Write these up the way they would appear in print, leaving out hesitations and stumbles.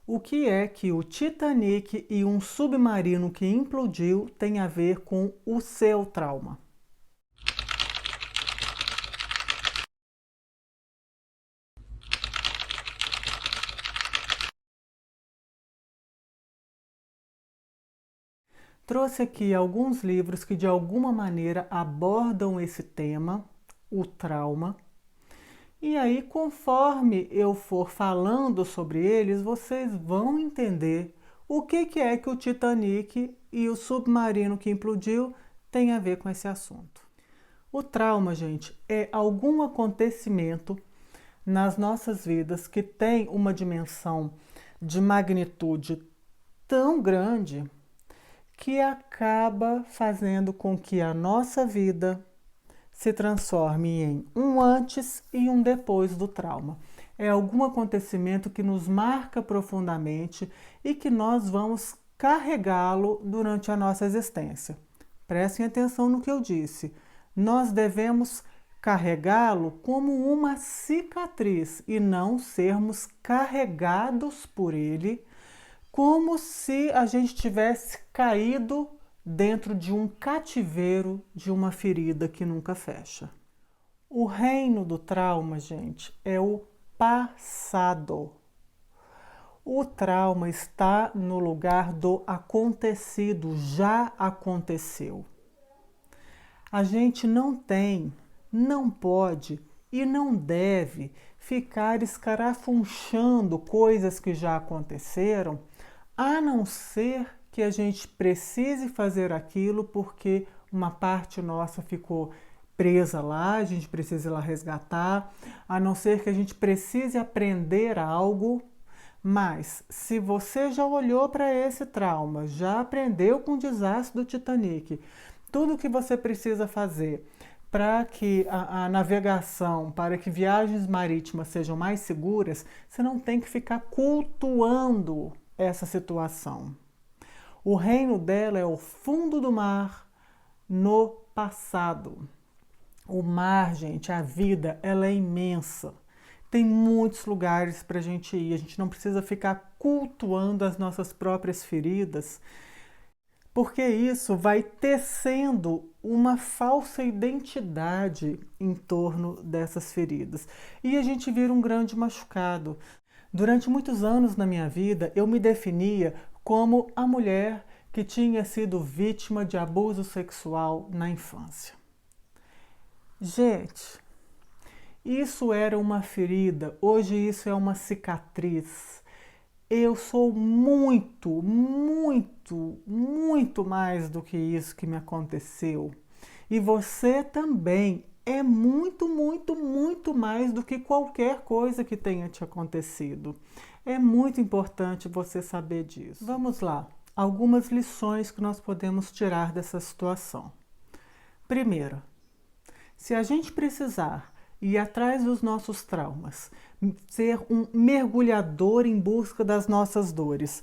O que é que o Titanic e um submarino que implodiu têm a ver com o seu trauma? Trouxe aqui alguns livros que de alguma maneira abordam esse tema, o trauma. E aí, conforme eu for falando sobre eles, vocês vão entender o que é que o Titanic e o submarino que implodiu têm a ver com esse assunto. O trauma, gente, é algum acontecimento nas nossas vidas que tem uma dimensão de magnitude tão grande que acaba fazendo com que a nossa vida se transforme em um antes e um depois do trauma. É algum acontecimento que nos marca profundamente e que nós vamos carregá-lo durante a nossa existência. Prestem atenção no que eu disse. Nós devemos carregá-lo como uma cicatriz e não sermos carregados por ele como se a gente tivesse caído dentro de um cativeiro de uma ferida que nunca fecha. O reino do trauma, gente, é o passado. O trauma está no lugar do acontecido, já aconteceu. A gente não tem, não pode e não deve ficar escarafunchando coisas que já aconteceram, a não ser que a gente precise fazer aquilo porque uma parte nossa ficou presa lá, a gente precisa ir lá resgatar, a não ser que a gente precise aprender algo. Mas se você já olhou para esse trauma, já aprendeu com o desastre do Titanic, tudo o que você precisa fazer para que a navegação, para que viagens marítimas sejam mais seguras, você não tem que ficar cultuando essa situação. O reino dela é o fundo do mar no passado. O mar, gente, a vida, ela é imensa. Tem muitos lugares para a gente ir. A gente não precisa ficar cultuando as nossas próprias feridas, porque isso vai tecendo uma falsa identidade em torno dessas feridas. E a gente vira um grande machucado. Durante muitos anos na minha vida, eu me definia como a mulher que tinha sido vítima de abuso sexual na infância. Gente, isso era uma ferida, hoje isso é uma cicatriz. Eu sou muito, muito, muito mais do que isso que me aconteceu. E você também é muito, muito, muito mais do que qualquer coisa que tenha te acontecido. É muito importante você saber disso. Vamos lá, algumas lições que nós podemos tirar dessa situação. Primeiro, se a gente precisar ir atrás dos nossos traumas, ser um mergulhador em busca das nossas dores.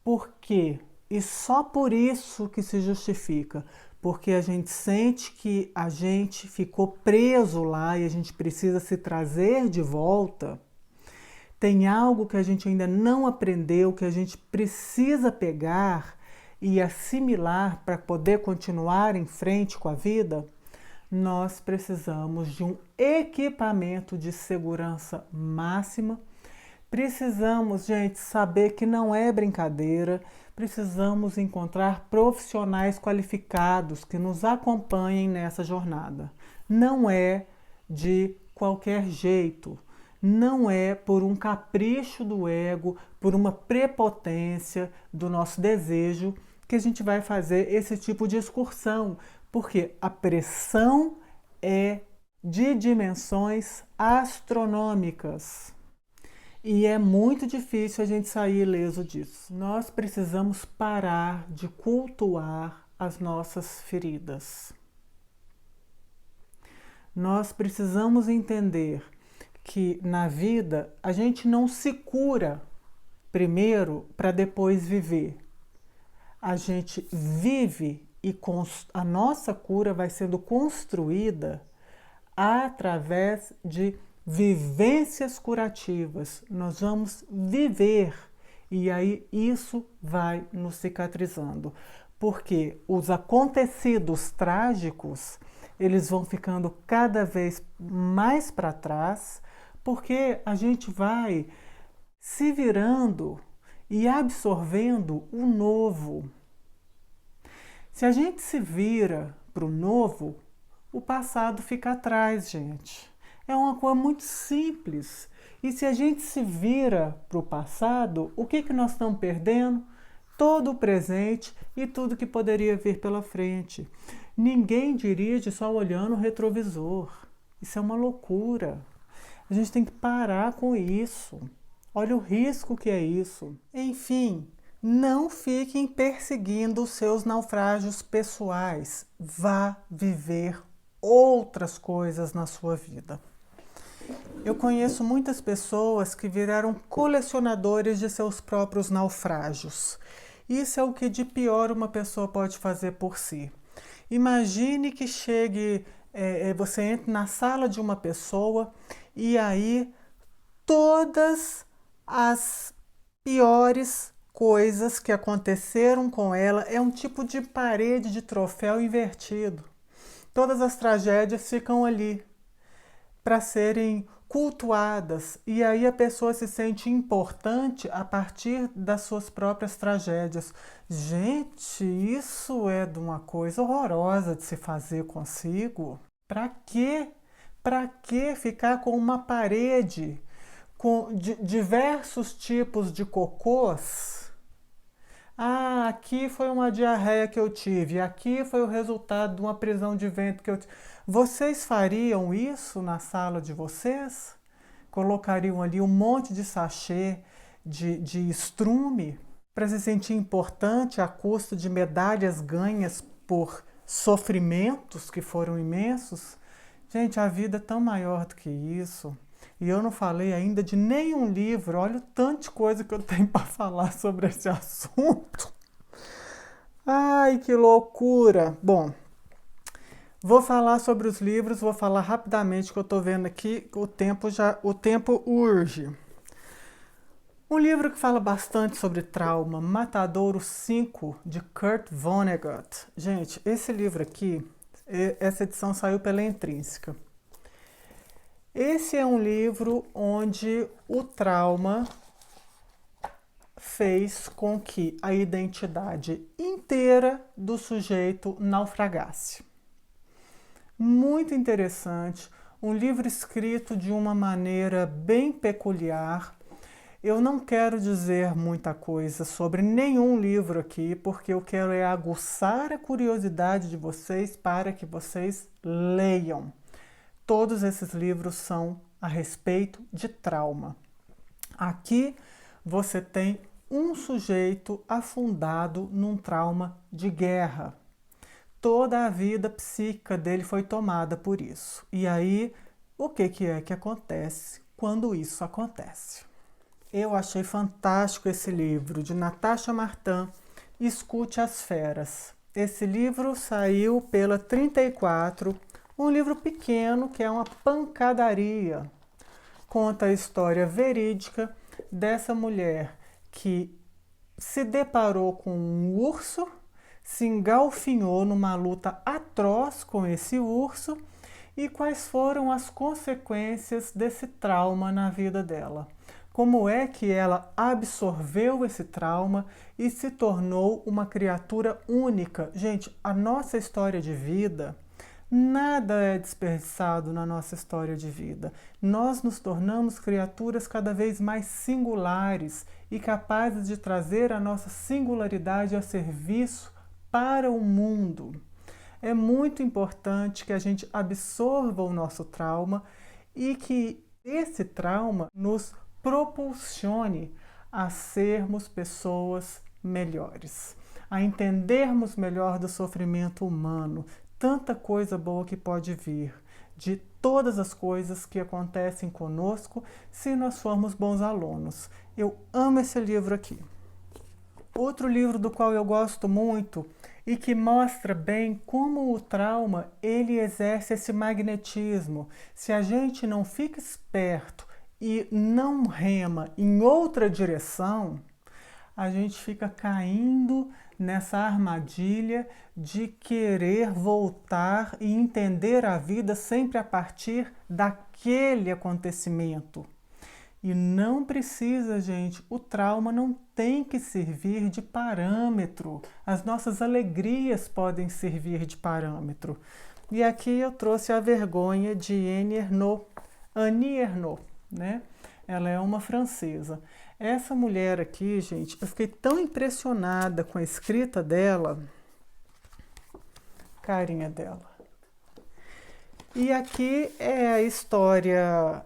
Por quê? E só por isso que se justifica. Porque a gente sente que a gente ficou preso lá e a gente precisa se trazer de volta. Tem algo que a gente ainda não aprendeu, que a gente precisa pegar e assimilar para poder continuar em frente com a vida. Nós precisamos de um equipamento de segurança máxima. Precisamos, gente, saber que não é brincadeira. Precisamos encontrar profissionais qualificados que nos acompanhem nessa jornada. Não é de qualquer jeito. Não é por um capricho do ego, por uma prepotência do nosso desejo que a gente vai fazer esse tipo de excursão, porque a pressão é de dimensões astronômicas e é muito difícil a gente sair ileso disso. Nós precisamos parar de cultuar as nossas feridas. Nós precisamos entender que na vida a gente não se cura primeiro para depois viver. A gente vive e a nossa cura vai sendo construída através de vivências curativas. Nós vamos viver E aí isso vai nos cicatrizando, porque os acontecidos trágicos, eles vão ficando cada vez mais para trás, porque a gente vai se virando e absorvendo o novo. Se a gente se vira para o novo, o passado fica atrás, gente. É uma coisa muito simples. E se a gente se vira para o passado, o que nós estamos perdendo? Todo o presente e tudo que poderia vir pela frente. Ninguém dirige só olhando o retrovisor. Isso é uma loucura. A gente tem que parar com isso. Olha o risco que é isso. Enfim, não fiquem perseguindo os seus naufrágios pessoais. Vá viver outras coisas na sua vida. Eu conheço muitas pessoas que viraram colecionadores de seus próprios naufrágios. Isso é o que de pior uma pessoa pode fazer por si. Imagine que você entre na sala de uma pessoa e aí todas as piores coisas que aconteceram com ela é um tipo de parede de troféu invertido. Todas as tragédias ficam ali para serem cultuadas e aí a pessoa se sente importante a partir das suas próprias tragédias. Gente, isso é de uma coisa horrorosa de se fazer consigo. Para quê? Para que ficar com uma parede com diversos tipos de cocôs? Ah, aqui foi uma diarreia que eu tive, aqui foi o resultado de uma prisão de ventre que eu tive. Vocês fariam isso na sala de vocês? Colocariam ali um monte de sachê de estrume para se sentir importante à custa de medalhas ganhas por sofrimentos que foram imensos? Gente, a vida é tão maior do que isso. E eu não falei ainda de nenhum livro. Olha o tanto de coisa que eu tenho para falar sobre esse assunto. Ai, que loucura! Bom, vou falar sobre os livros, vou falar rapidamente que eu estou vendo aqui, o tempo urge. Um livro que fala bastante sobre trauma, Matadouro 5, de Kurt Vonnegut. Gente, esse livro aqui, essa edição saiu pela Intrínseca. Esse é um livro onde o trauma fez com que a identidade inteira do sujeito naufragasse. Muito interessante, um livro escrito de uma maneira bem peculiar. Eu não quero dizer muita coisa sobre nenhum livro aqui, porque eu quero aguçar a curiosidade de vocês para que vocês leiam. Todos esses livros são a respeito de trauma. Aqui você tem um sujeito afundado num trauma de guerra. Toda a vida psíquica dele foi tomada por isso. E aí, o que é que acontece quando isso acontece? Eu achei fantástico esse livro, de Natasha Martin, Escute as Feras. Esse livro saiu pela 34, um livro pequeno que é uma pancadaria. Conta a história verídica dessa mulher que se deparou com um urso, se engalfinhou numa luta atroz com esse urso e quais foram as consequências desse trauma na vida dela. Como é que ela absorveu esse trauma e se tornou uma criatura única. Gente, a nossa história de vida, nada é desperdiçado na nossa história de vida. Nós nos tornamos criaturas cada vez mais singulares e capazes de trazer a nossa singularidade a serviço para o mundo. É muito importante que a gente absorva o nosso trauma e que esse trauma nos propulsione a sermos pessoas melhores, a entendermos melhor do sofrimento humano, tanta coisa boa que pode vir de todas as coisas que acontecem conosco se nós formos bons alunos. Eu amo esse livro aqui. Outro livro do qual eu gosto muito e que mostra bem como o trauma ele exerce esse magnetismo. Se a gente não fica esperto e não rema em outra direção, a gente fica caindo nessa armadilha de querer voltar e entender a vida sempre a partir daquele acontecimento. E não precisa, gente, o trauma não tem que servir de parâmetro. As nossas alegrias podem servir de parâmetro. E aqui eu trouxe a vergonha de Annie Ernaux, né? Ela é uma francesa. Essa mulher aqui, gente, eu fiquei tão impressionada com a escrita dela, carinha dela. E aqui é a história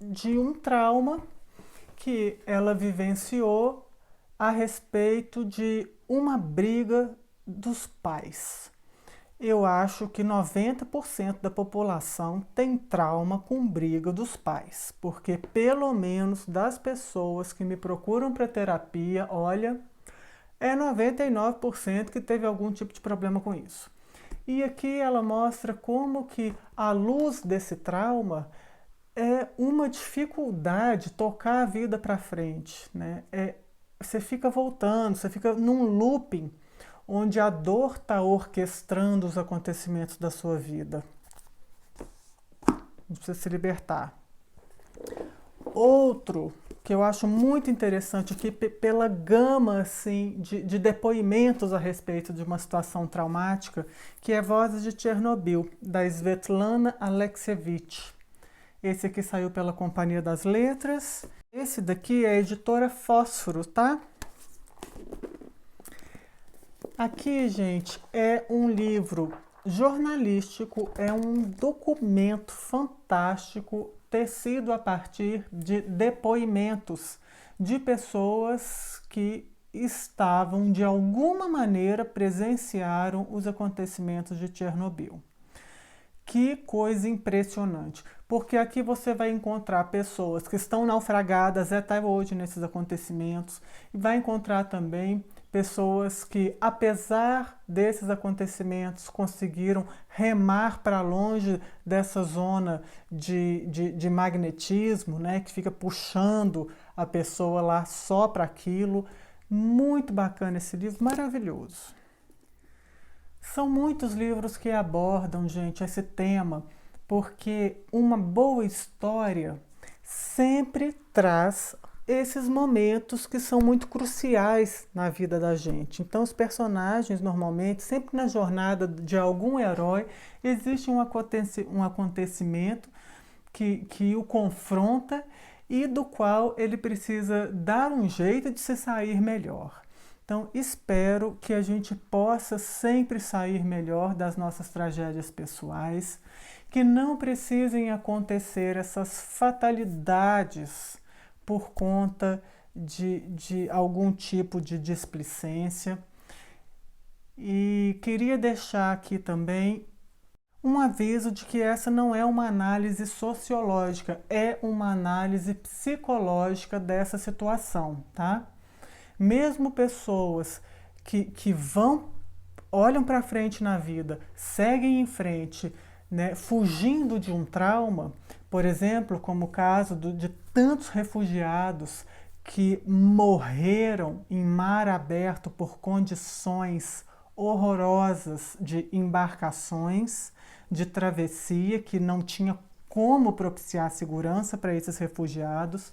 de um trauma que ela vivenciou a respeito de uma briga dos pais. Eu acho que 90% da população tem trauma com briga dos pais, porque pelo menos das pessoas que me procuram para terapia, olha, é 99% que teve algum tipo de problema com isso. E aqui ela mostra como que, à luz desse trauma, é uma dificuldade tocar a vida para frente, né? Você fica voltando, você fica num looping, onde a dor está orquestrando os acontecimentos da sua vida. Você precisa se libertar. Outro que eu acho muito interessante aqui, pela gama assim, de depoimentos a respeito de uma situação traumática, que é Vozes de Chernobyl, da Svetlana Alexievich. Esse aqui saiu pela Companhia das Letras. Esse daqui é a editora Fósforo, tá? Aqui, gente, é um livro jornalístico, é um documento fantástico tecido a partir de depoimentos de pessoas que estavam, de alguma maneira, presenciaram os acontecimentos de Chernobyl. Que coisa impressionante, porque aqui você vai encontrar pessoas que estão naufragadas até hoje nesses acontecimentos, e vai encontrar também pessoas que, apesar desses acontecimentos, conseguiram remar para longe dessa zona de magnetismo, né, que fica puxando a pessoa lá só para aquilo. Muito bacana esse livro, maravilhoso. São muitos livros que abordam, gente, esse tema, porque uma boa história sempre traz esses momentos que são muito cruciais na vida da gente. Então, os personagens, normalmente, sempre na jornada de algum herói, existe um acontecimento que o confronta e do qual ele precisa dar um jeito de se sair melhor. Então, espero que a gente possa sempre sair melhor das nossas tragédias pessoais, que não precisem acontecer essas fatalidades por conta de algum tipo de displicência. E queria deixar aqui também um aviso de que essa não é uma análise sociológica, é uma análise psicológica dessa situação, tá? Mesmo pessoas que olham para frente na vida, seguem em frente, né, fugindo de um trauma, por exemplo, como o caso de tantos refugiados que morreram em mar aberto por condições horrorosas de embarcações, de travessia, que não tinha como propiciar segurança para esses refugiados.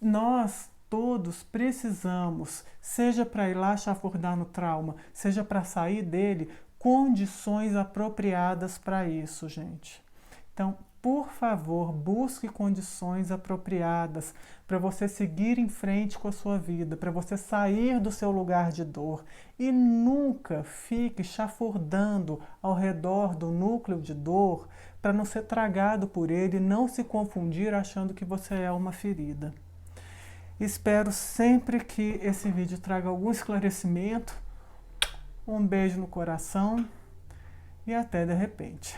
Nós todos precisamos, seja para ir lá chafurdar no trauma, seja para sair dele, condições apropriadas para isso, gente. Então, por favor, busque condições apropriadas para você seguir em frente com a sua vida, para você sair do seu lugar de dor e nunca fique chafurdando ao redor do núcleo de dor para não ser tragado por ele e não se confundir achando que você é uma ferida. Espero sempre que esse vídeo traga algum esclarecimento. Um beijo no coração e até de repente.